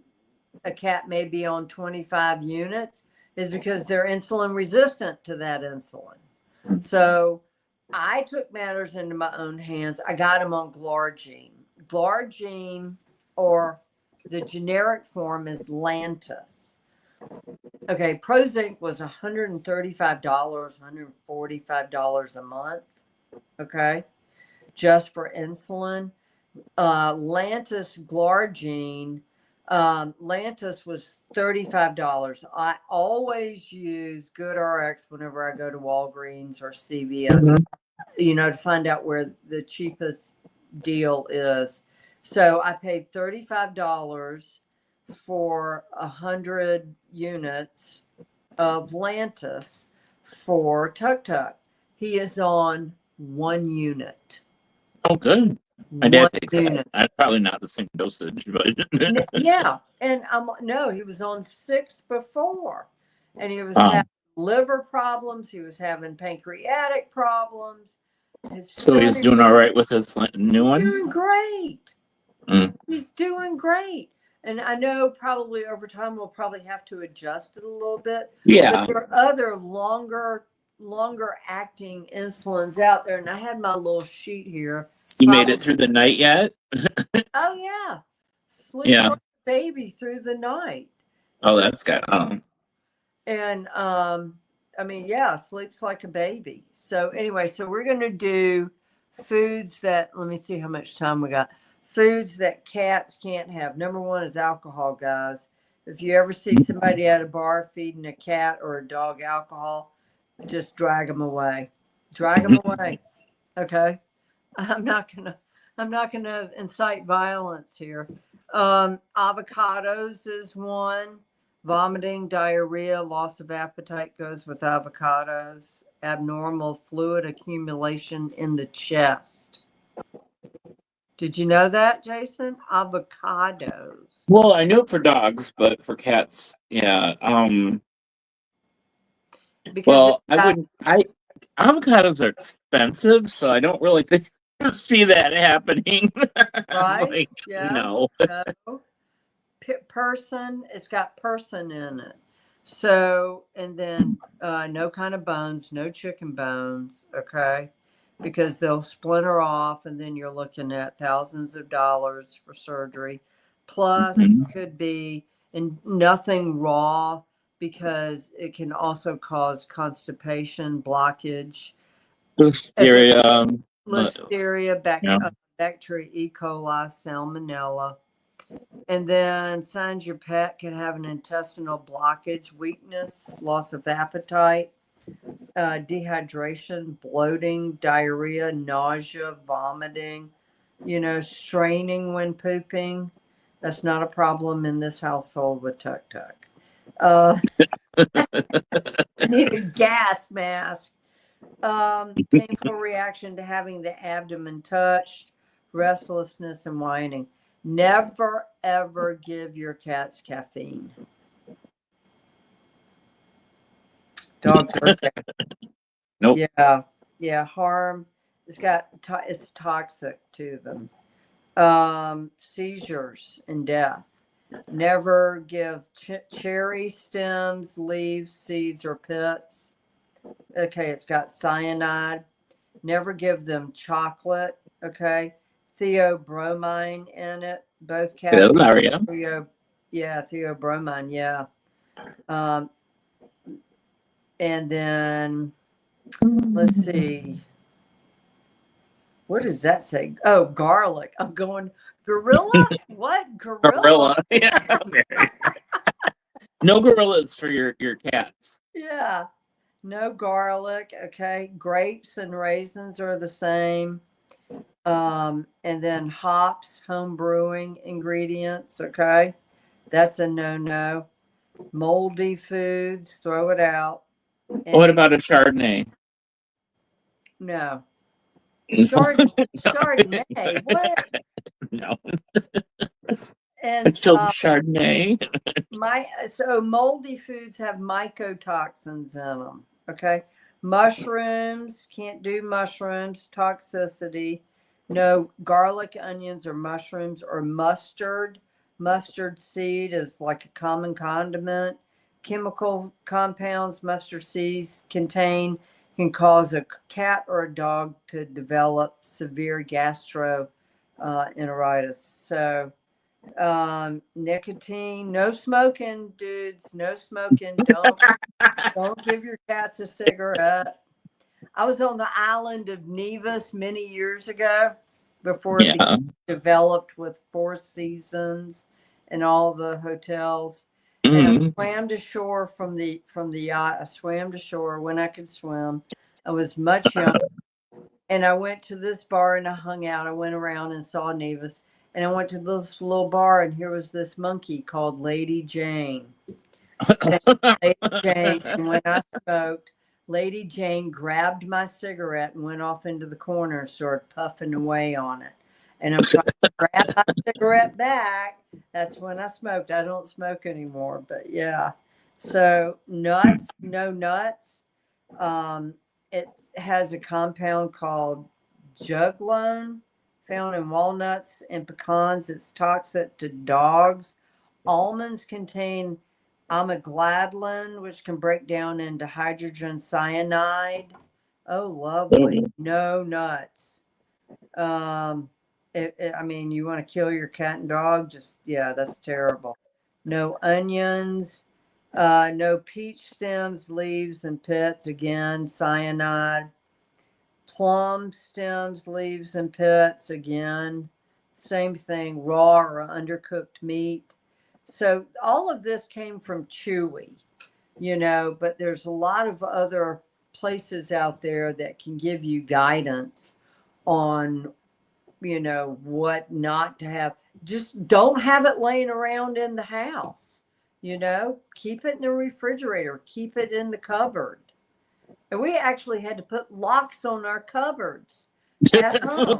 a cat may be on 25 units is because they're insulin resistant to that insulin. So I took matters into my own hands. I got him on Glargine. Glargine, or the generic form, is Lantus. Okay, Prozinc was $135, $145 a month. Okay, just for insulin. Lantus Glargine, Lantus was $35. I always use GoodRx whenever I go to Walgreens or CVS, to find out where the cheapest deal is. So I paid $35 for 100 units of Lantus for Tuk Tuk. He is on 1 unit. Oh, good. My One dad takes unit. that. Probably not the same dosage, but Yeah, and no, he was on 6 before, and he was Wow. having liver problems. He was having pancreatic problems. So he's doing all right with his new He's one. doing great. Mm. He's doing great. And I know probably over time we'll probably have to adjust it a little bit. Yeah. But there are other longer acting insulins out there. And I had my little sheet here. You made it through the night yet? Oh yeah. Sleep Yeah. like a baby through the night. Oh, that's good. And sleeps like a baby. So anyway, so we're gonna do foods that, let me see how much time we got. Foods that cats can't have. Number 1 is alcohol, guys. If you ever see somebody at a bar feeding a cat or a dog alcohol, just drag them away. Drag them away. Okay. I'm not gonna incite violence here. Avocados is one. Vomiting, diarrhea, loss of appetite goes with avocados. Abnormal fluid accumulation in the chest. Did you know that, Jason? Avocados. Well, I knew it for dogs, but for cats, yeah. Because Avocados are expensive, so I don't really see that happening. Right? Yeah. No. No. Person, it's got person in it. So, and then no kind of bones, no chicken bones, okay? Because they'll splinter off, and then you're looking at thousands of dollars for surgery. Plus, could be nothing raw, because it can also cause constipation, blockage, Listeria, bacteria, E. coli, salmonella. And then signs your pet can have an intestinal blockage, weakness, loss of appetite, dehydration, bloating, diarrhea, nausea, vomiting, straining when pooping. That's not a problem in this household with Tuk Tuk. Need a gas mask. Painful reaction to having the abdomen touched, restlessness and whining. Never, ever give your cats caffeine. Dogs are Nope. Yeah, harm. It's toxic to them. Seizures and death. Never give cherry stems, leaves, seeds, or pits. Okay, it's got cyanide. Never give them chocolate. Okay. Theobromine in it. Both cats. Theobromine. Yeah. And then let's see. What does that say? Oh, garlic. I'm going gorilla. What gorilla? Yeah. No gorillas for your cats. Yeah. No garlic. Okay. Grapes and raisins are the same. And then hops, home brewing ingredients. Okay. That's a no. Moldy foods, throw it out. What about a Chardonnay? No. Chardonnay. What? No. And Chardonnay. so moldy foods have mycotoxins in them. Okay. Mushrooms, can't do mushrooms, toxicity. No garlic, onions, or mushrooms, or mustard. Mustard seed is like a common condiment. Chemical compounds mustard seeds contain can cause a cat or a dog to develop severe gastroenteritis. So, nicotine, no smoking, dudes, no smoking. Don't give your cats a cigarette. I was on the island of Nevis many years ago before it became developed with Four Seasons and all the hotels. And I swam to shore from the yacht. I swam to shore when I could swim. I was much younger. And I went to this bar and I hung out. I went around and saw Nevis. And I went to this little bar, and here was this monkey called Lady Jane. And when I smoked, Lady Jane grabbed my cigarette and went off into the corner and started puffing away on it. And I'm trying to grab my cigarette back. That's when I smoked. I don't smoke anymore, but yeah. So nuts, no nuts. It has a compound called juglone found in walnuts and pecans. It's toxic to dogs. Almonds contain amygdalin, which can break down into hydrogen cyanide. Oh, lovely. No nuts. I mean, you want to kill your cat and dog? That's terrible. No onions. No peach stems, leaves, and pits. Again, cyanide. Plum stems, leaves, and pits. Again, same thing. Raw or undercooked meat. So all of this came from Chewy, but there's a lot of other places out there that can give you guidance on, what not to have. Just don't have it laying around in the house. Keep it in the refrigerator, keep it in the cupboard. And we actually had to put locks on our cupboards at home.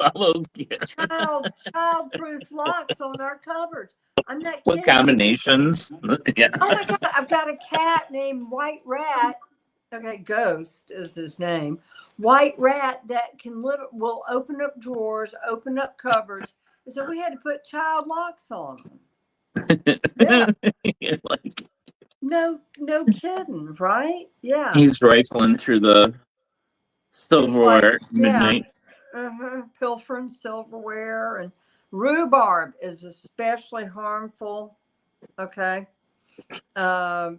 Child-proof locks on our cupboards. I'm not kidding. What combinations? Yeah. Oh my God, I've got a cat named White Rat. Okay, Ghost is his name. White Rat that will open up drawers, open up cupboards. So we had to put child locks on them. Yeah. No kidding, right? Yeah. He's rifling through the silverware midnight. Pilfering silverware. And rhubarb is especially harmful. Okay. Xylitol.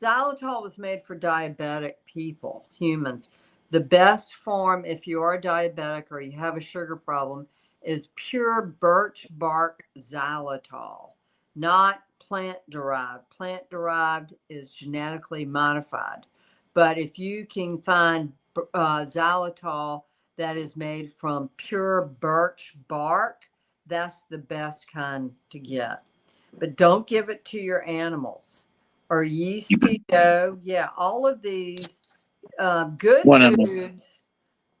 Xylitol was made for diabetic people, humans. The best form, if you are diabetic or you have a sugar problem, is pure birch bark xylitol, not plant-derived. Plant-derived is genetically modified. But if you can find xylitol that is made from pure birch bark, that's the best kind to get. But don't give it to your animals or yeasty dough. Yeah, all of these good foods.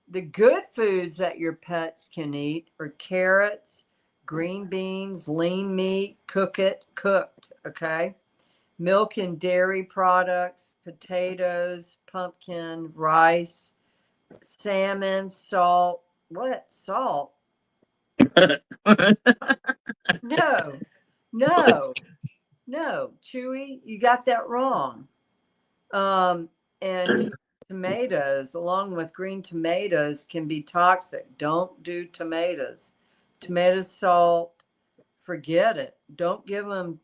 The good foods that your pets can eat are carrots, green beans, lean meat, cooked, okay? Milk and dairy products, potatoes, pumpkin, rice, salmon, salt. What? Salt? No, Chewy, you got that wrong. And tomatoes, along with green tomatoes, can be toxic. Don't do tomatoes. Tomatoes, salt, forget it. Don't give them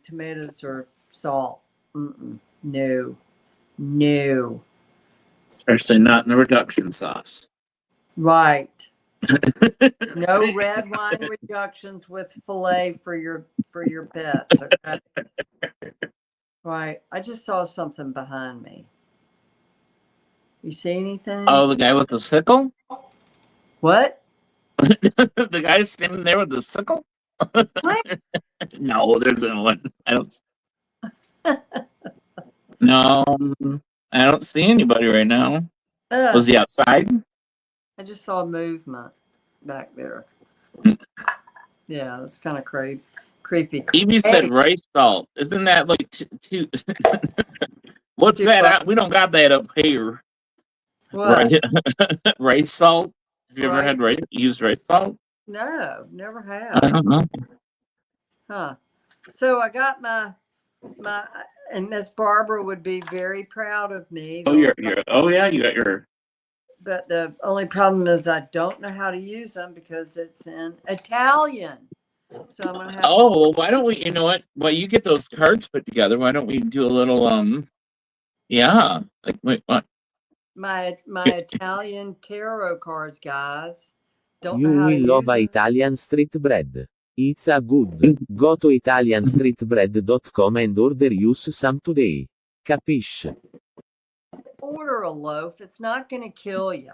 tomatoes or salt. No. Especially not in the reduction sauce. Right. No red wine reductions with filet for your pets. Okay. Right. I just saw something behind me. You see anything? Oh, the guy with the sickle? What? The guy standing there with the sickle? What? No, there's no one. I don't. No, I don't see anybody right now. Was he outside? I just saw movement back there. Yeah, that's kind of creepy. Evie said rice salt. Isn't that like two? What's that? We don't got that up here. What? Right. Rice salt. Have you ever had used rice salt? No, never have. I don't know. Huh. So I got my and Miss Barbara would be very proud of me. Oh, you got your. But the only problem is I don't know how to use them because it's in Italian. So I'm gonna have. Oh, well, why don't we? You know what? Well, you get those cards put together. Why don't we do a little Yeah. Like wait, what? My Italian tarot cards, guys. Don't You know how to will love use them. Italian street bread. It's a good. Go to italianstreetbread.com and order use some today. Capiche? Order a loaf. It's not going to kill you.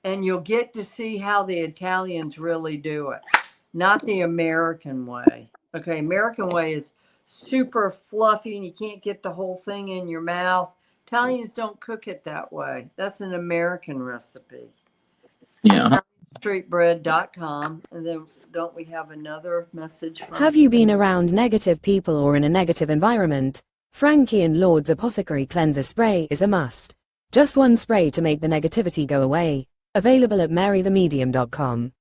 And you'll get to see how the Italians really do it. Not the American way. Okay, American way is super fluffy and you can't get the whole thing in your mouth. Italians don't cook it that way. That's an American recipe. Yeah. Streetbread.com. And then don't we have another message from Have you been around negative people or in a negative environment? Frankie and Lord's Apothecary Cleanser Spray is a must. Just one spray to make the negativity go away. Available at marythemedium.com.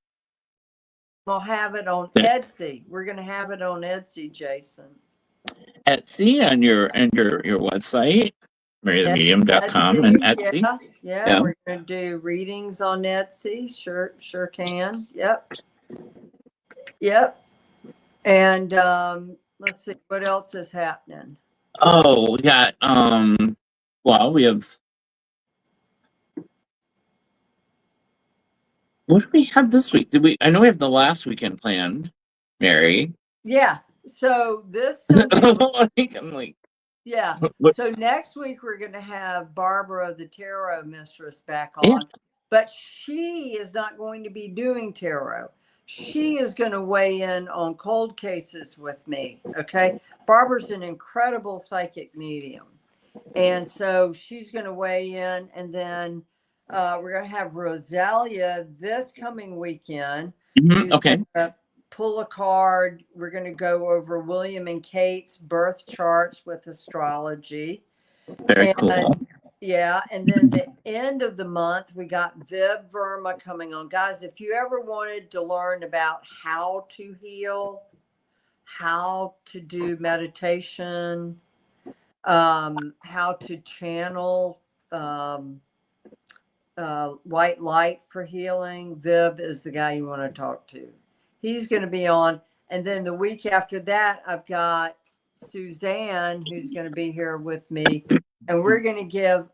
We'll have it on Etsy. We're going to have it on Etsy, Jason. Etsy on your website, marythemedium.com and Etsy. Yeah. We're going to do readings on Etsy. Sure can. Yep. And let's see what else is happening. Oh, we got well, we have. What do we have this week? I know we have the last weekend planned, Mary. Yeah. So this. I'm like. Yeah. What? So next week we're going to have Barbara, the tarot mistress, back on. Yeah. But she is not going to be doing tarot. She is going to weigh in on cold cases with me. Okay. Barbara's an incredible psychic medium. And so she's going to weigh in. And then we're going to have Rosalia this coming weekend. Mm-hmm. Okay. Pull a card. We're going to go over William and Kate's birth charts with astrology. Very cool. Yeah, and then the end of the month, we got Viv Verma coming on. Guys, if you ever wanted to learn about how to heal, how to do meditation, how to channel white light for healing, Viv is the guy you want to talk to. He's going to be on. And then the week after that, I've got Suzanne, who's going to be here with me. And we're going to give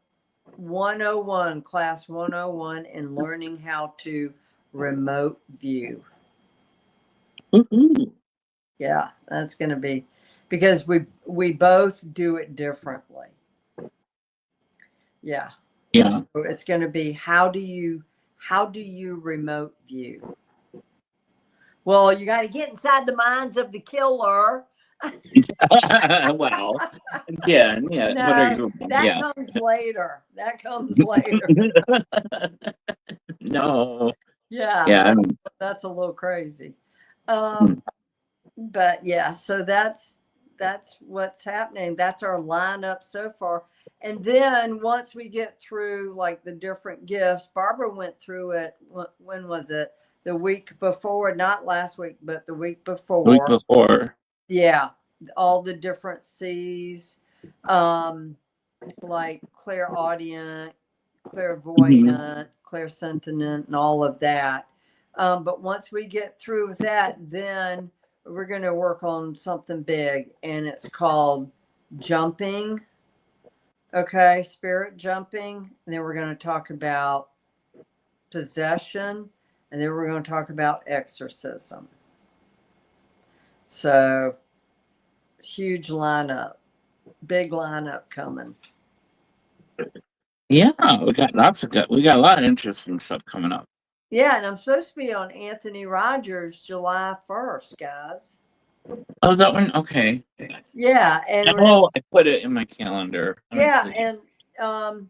101, class 101 in learning how to remote view. Mm-hmm. Yeah, that's going to be, because we both do it differently. Yeah. Yeah. So it's going to be, how do you remote view? Well, you got to get inside the minds of the killer. Well, again, yeah. No, what are you? That comes later. That comes later. No. Yeah. Yeah. That's a little crazy. But yeah, so that's what's happening. That's our lineup so far. And then once we get through like the different gifts, Barbara went through it. When was it? The week before, not last week, but the week before. The week before. Yeah. All the different C's, like clairaudient, clairvoyant, clairsentient, and all of that. But once we get through with that, then we're going to work on something big, and it's called jumping. Okay, spirit jumping. And then we're going to talk about possession. and then we're going to talk about exorcism. So, huge lineup, big lineup coming. Yeah, we got a lot of interesting stuff coming up. Yeah, and I'm supposed to be on Anthony Rogers July 1st, guys. Oh, is that one? Okay. Yeah, and Oh, I put it in my calendar. yeah, and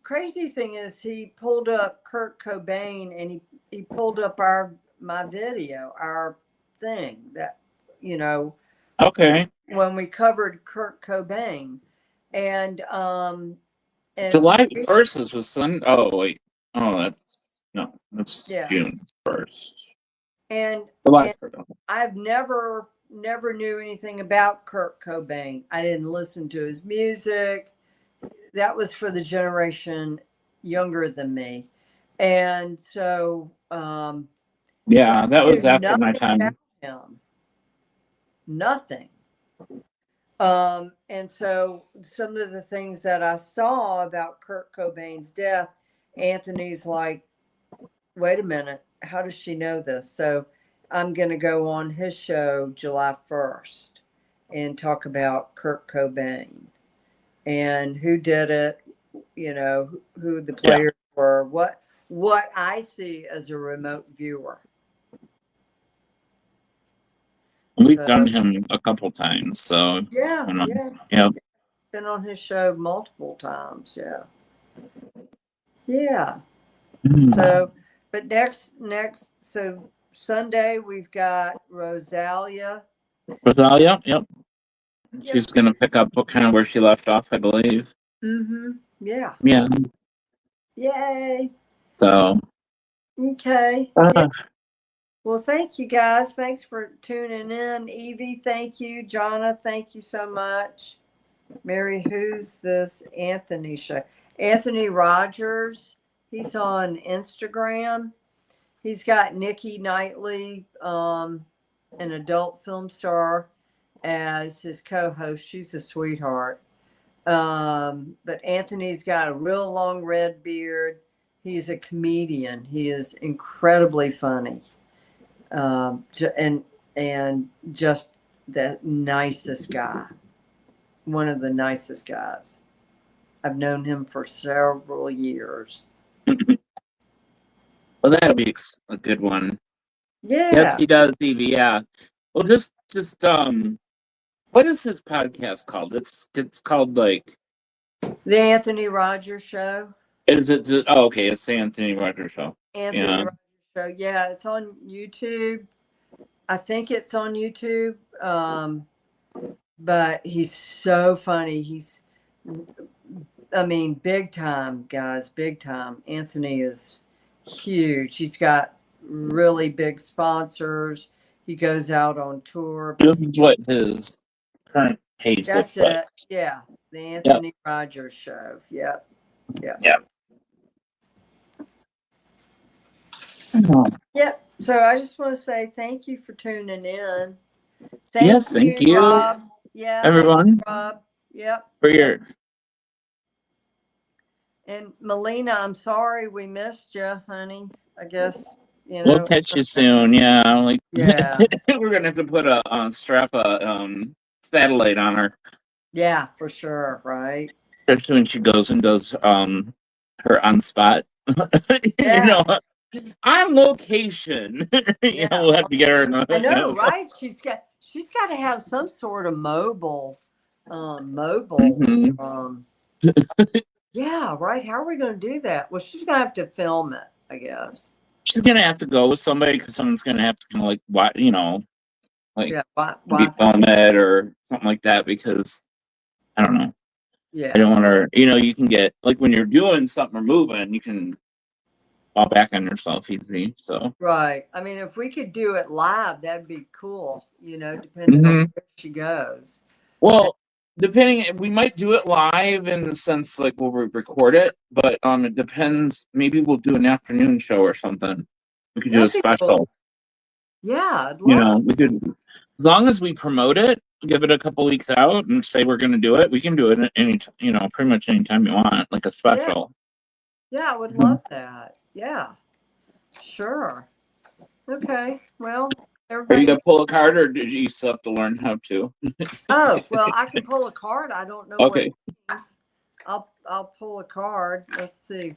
crazy thing is he pulled up Kurt Cobain and he pulled up my video, our thing that, you know, Okay. when we covered Kurt Cobain. And July 1st is the Sunday. Oh, wait. Oh, that's Yeah. June 1st. And July 1st. I've never knew anything about Kurt Cobain. I didn't listen to his music. That was for the generation younger than me. And so Yeah, that was knew after my nothing time. about him. Nothing. And so some of the things that I saw about Kurt Cobain's death, Anthony's like, wait a minute, how does she know this? So I'm going to go on his show July 1st and talk about Kurt Cobain and who did it, you know, who the players were, what I see as a remote viewer. We've So- done him a couple times, so Yeah, yeah. been on his show multiple times. Yeah. So, but next, so Sunday we've got Rosalia. Rosalia, yep. She's gonna pick up kind of where she left off, I believe. Mm-hmm. Yeah. Yeah. Yay. So. Okay. Well, thank you guys. Thanks for tuning in. Evie, thank you. Jonna, thank you so much. Mary, who's this Anthony show? Anthony Rogers. He's on Instagram. He's got Nikki Knightley, an adult film star, as his co-host. She's a sweetheart. But Anthony's got a real long red beard. He's a comedian. He is incredibly funny. And just the nicest guy. One of the nicest guys. I've known him for several years. Well, that'll be a good one. Yeah. Yes, he does, Evie. Yeah. Well, just what is his podcast called? It's called like The Anthony Rogers Show. Is it? Oh, okay. It's the Anthony Rogers Show. Anthony Rogers Show. Yeah, it's on YouTube. I think it's on YouTube. But he's so funny. Big time, guys. Big time. Anthony is huge. He's got really big sponsors. He goes out on tour. This is what his current page That's looks it. like. Yeah. The Anthony Rogers Show. Yep. Yep. So I just want to say thank you for tuning in. Thank you. Rob. Yeah. Everyone. Rob. Yep. For your. And Melina, I'm sorry we missed you, honey. I guess, We'll catch you soon. Yeah. Yeah. We're going to have to put strap a satellite on her. Yeah, for sure. Right. Especially when she goes and does her on spot. On location. We'll have to get her. I know, right? She's got to have some sort of mobile. Yeah, right. How are we going to do that? Well, she's going to have to film it, I guess. She's going to have to go with somebody because someone's going to have to kind of maybe film it or something like that because I don't know. Yeah. I don't want her, you can get, like when you're doing something or moving, you can fall back on yourself easy. So. Right. I mean, if we could do it live, that'd be cool, depending on where she goes. Well, we might do it live in the sense like we'll record it, but it depends. Maybe we'll do an afternoon show or something. We could do a special. Cool. Yeah, I'd love we could, as long as we promote it, give it a couple weeks out, and say we're going to do it. We can do it any, pretty much anytime you want, like a special. Yeah, I would love that. Yeah. Sure. Okay. Well, Are you everybody. gonna pull a card, or did you still have to learn how to? Oh, well, I can pull a card. I don't know Okay. what it means. I'll pull a card. Let's see.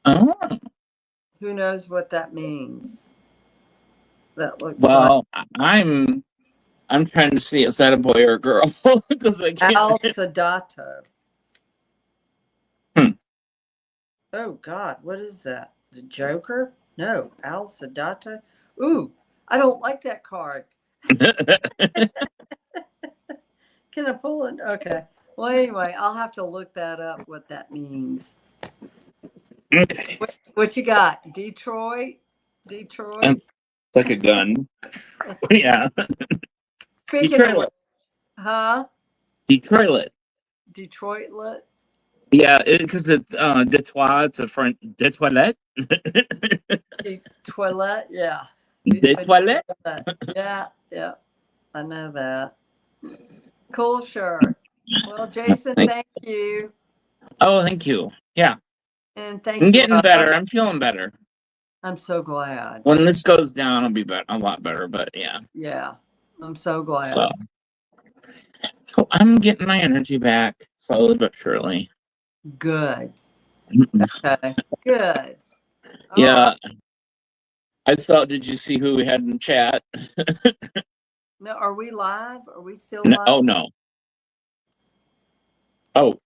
Oh, Who knows what that means? That looks well, I'm trying to see, is that a boy or a girl? Because I like can't. Al Sadato. Hmm. Oh God, what is that? The Joker? No, Al Sadato. Ooh, I don't like that card. Can I pull it? Okay. Well, anyway, I'll have to look that up. What that means. Okay. What you got? Detroit. Detroit. It's like a gun. Yeah. Speaking Detroit of, lit. huh? Detroit lit. Detroit lit. Yeah, because Detroit, it's a French. Detroit. Toilet. Yeah. Detroit. Yeah. Yeah. I know that. Cool shirt. Well, Jason, thank you. Oh, thank you. Yeah, And thank I'm you. getting Rob. better. I'm feeling better. I'm so glad. When this goes down, I'll be better, a lot better. But yeah, Yeah. I'm so glad. So I'm getting my energy back slowly but surely. Good. Okay. Good. All Yeah. right. I saw. Did you see who we had in chat? No, are we live? Are we still No, live? oh no. Oh,